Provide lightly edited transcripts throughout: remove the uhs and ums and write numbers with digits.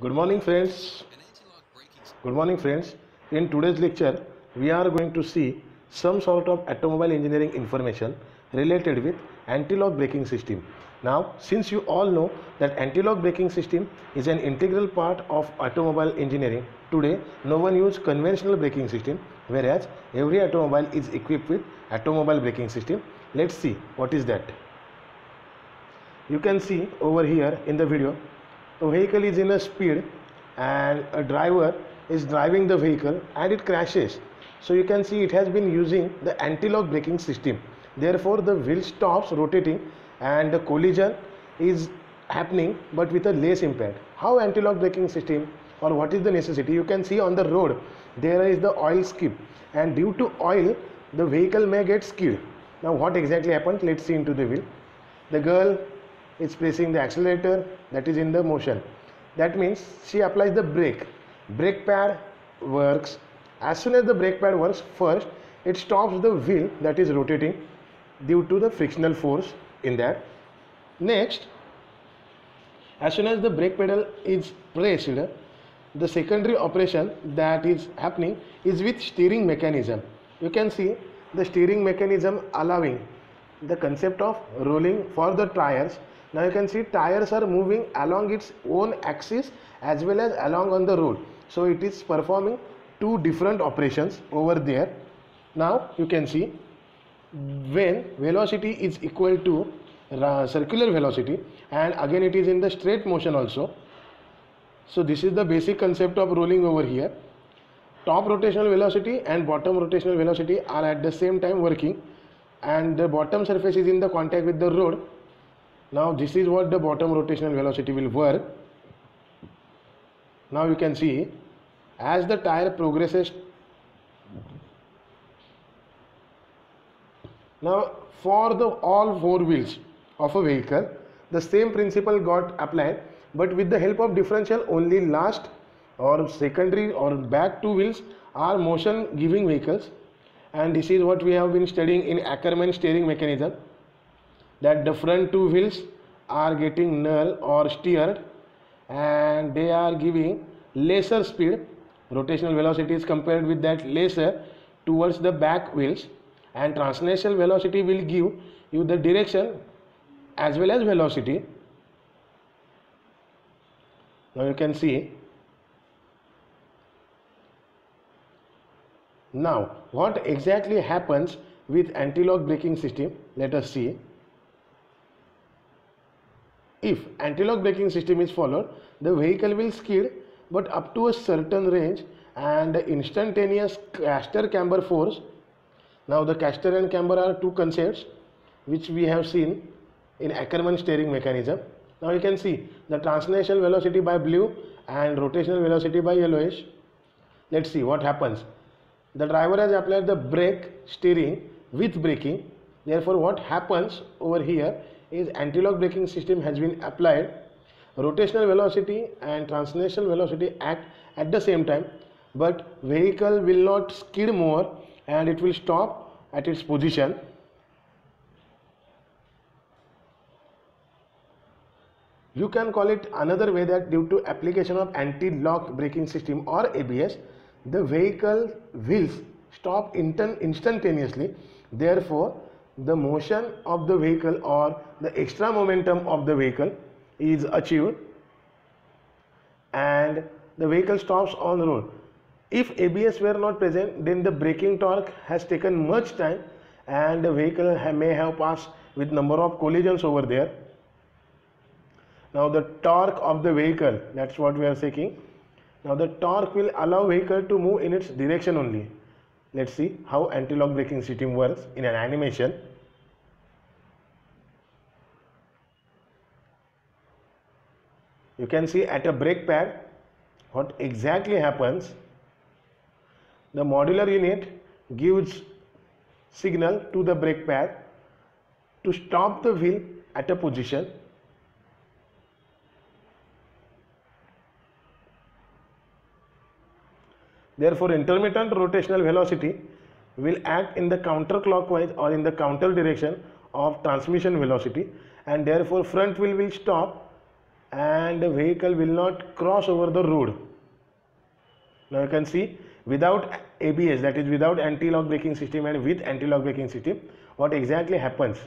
Good morning, friends. Good morning, friends. In today's lecture, we are going to see some sort of automobile engineering information related with anti-lock braking system. Now, since you all know that anti-lock braking system is an integral part of automobile engineering, today no one uses conventional braking system, whereas every automobile is equipped with automobile braking system. Let's see what is that. You can see over here in the video, a vehicle is in a speed and a driver is driving the vehicle and it crashes. So you can see it has been using the anti-lock braking system. Therefore the wheel stops rotating and the collision is happening but with a less impact. How anti-lock braking system, or what is the necessity? You can see on the road there is the oil skip, and due to oil the vehicle may get skid. Now what exactly happened? Let's see into the wheel. The girl is pressing the accelerator, that is in the motion. That means she applies the brake pad works. As soon as the brake pad works, first it stops the wheel that is rotating due to the frictional force in that. Next, as soon as the brake pedal is pressed, the secondary operation that is happening is with steering mechanism. You can see the steering mechanism allowing the concept of rolling for the tires. Now you can see tires are moving along its own axis as well as along on the road. So it is performing two different operations over there. Now you can see when velocity is equal to circular velocity, and again it is in the straight motion also. So this is the basic concept of rolling over here. Top rotational velocity and bottom rotational velocity are at the same time working, and the bottom surface is in the contact with the road. Now this is what the bottom rotational velocity will work. Now you can see as the tire progresses. Now for the all four wheels of a vehicle, the same principle got applied, but with the help of differential, only last or secondary or back two wheels are motion giving vehicles. And this is what we have been studying in Ackermann steering mechanism, that the front two wheels are getting null or steered and they are giving lesser speed, rotational velocity is compared with that lesser towards the back wheels, and translational velocity will give you the direction as well as velocity. Now you can see. Now what exactly happens with anti-lock braking system? Let us see. If anti-lock braking system is followed, the vehicle will skid but up to a certain range, and the instantaneous caster camber force. Now the caster and camber are two concepts which we have seen in Ackermann steering mechanism. Now you can see the translational velocity by blue and rotational velocity by yellowish. Let's see what happens. The driver has applied the brake steering with braking. Therefore what happens over here is anti-lock braking system has been applied. Rotational velocity and translational velocity act at the same time, but vehicle will not skid more and it will stop at its position. You can call it another way that due to application of anti-lock braking system or ABS, the vehicle wheels stop instantaneously. Therefore the motion of the vehicle or the extra momentum of the vehicle is achieved and the vehicle stops on the road. If ABS were not present, then the braking torque has taken much time and the vehicle may have passed with number of collisions over there. Now the torque of the vehicle, that's what we are seeking. Now the torque will allow vehicle to move in its direction only. Let's see how anti-lock braking system works in an animation. You can see at a brake pad what exactly happens. The modular unit gives signal to the brake pad to stop the wheel at a position. Therefore intermittent rotational velocity will act in the counterclockwise or in the counter direction of transmission velocity, and therefore front wheel will stop and the vehicle will not cross over the road. Now you can see, without ABS, that is without anti-lock braking system and with anti-lock braking system, what exactly happens.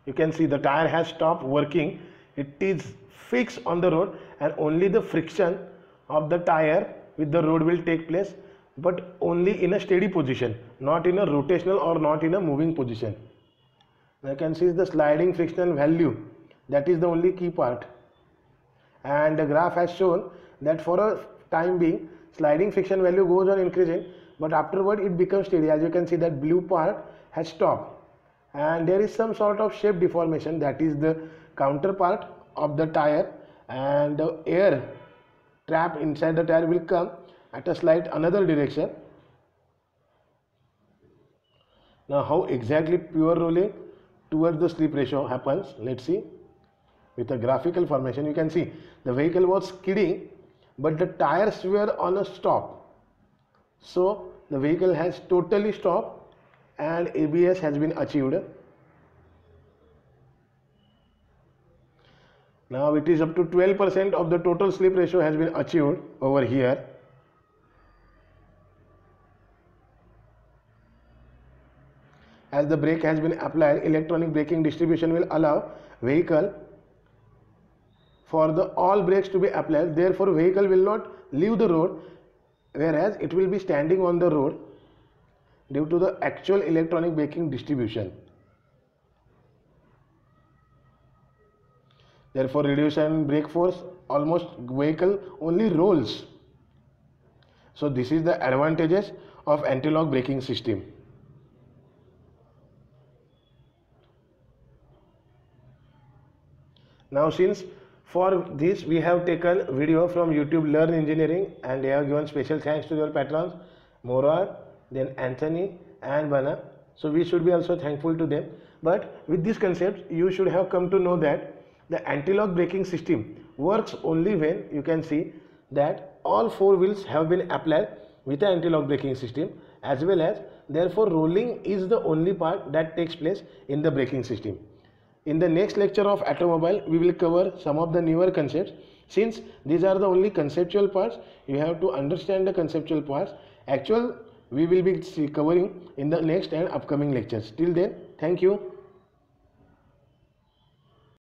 You can see the tire has stopped working. It is fixed on the road and only the friction of the tire with the road will take place, but only in a steady position, not in a rotational or not in a moving position. Now you can see the sliding frictional value, that is the only key part, and the graph has shown that for a time being sliding friction value goes on increasing, but afterward it becomes steady. As you can see, that blue part has stopped and there is some sort of shape deformation, that is the counterpart of the tire, and the air trap inside the tire will come at a slight another direction. Now how exactly pure rolling towards the slip ratio happens, let's see. With a graphical formation, you can see the vehicle was skidding but the tires were on a stop, so the vehicle has totally stopped and ABS has been achieved. Now it is up to 12% of the total slip ratio has been achieved over here. As the brake has been applied, electronic braking distribution will allow vehicle for the all brakes to be applied. Therefore vehicle will not leave the road, whereas it will be standing on the road due to the actual electronic braking distribution. Therefore reduction brake force, almost vehicle only rolls. So this is the advantages of anti-lock braking system. Now since for this we have taken video from YouTube Learn Engineering, and they have given special thanks to their patrons Morad, then Anthony and Bana. So we should be also thankful to them. But with this concept you should have come to know that the anti-lock braking system works only when you can see that all four wheels have been applied with the anti-lock braking system, as well as therefore rolling is the only part that takes place in the braking system. In the next lecture of automobile, we will cover some of the newer concepts. Since these are the only conceptual parts, you have to understand the conceptual parts. Actual we will be covering in the next and upcoming lectures. Till then, thank you.